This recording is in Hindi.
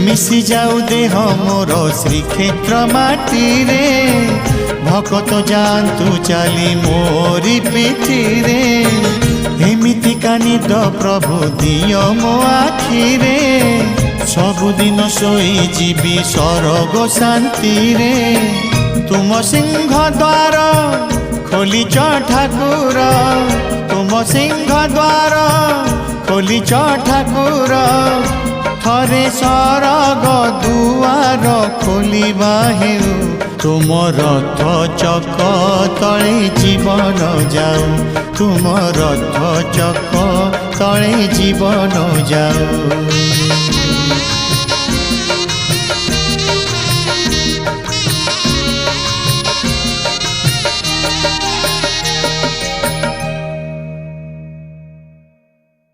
मिशि जाऊ देह मोर श्रीक्षेत्र माटी रे भक्त जातु चली मोरी पिठी रे एमिति कानिद प्रभु दियो मो आखिरे सबुदिन सोई जीवी सरग शांति रे तुम सिंह द्वार खोलीच ठाकुर तुम सिंह द्वार खोलीच ठाकुर थरे सरग दुआर खोलिबा हेउ तुम रथ चक तले जीवन जाऊ तुम रथ चक तले जीवन जाऊ।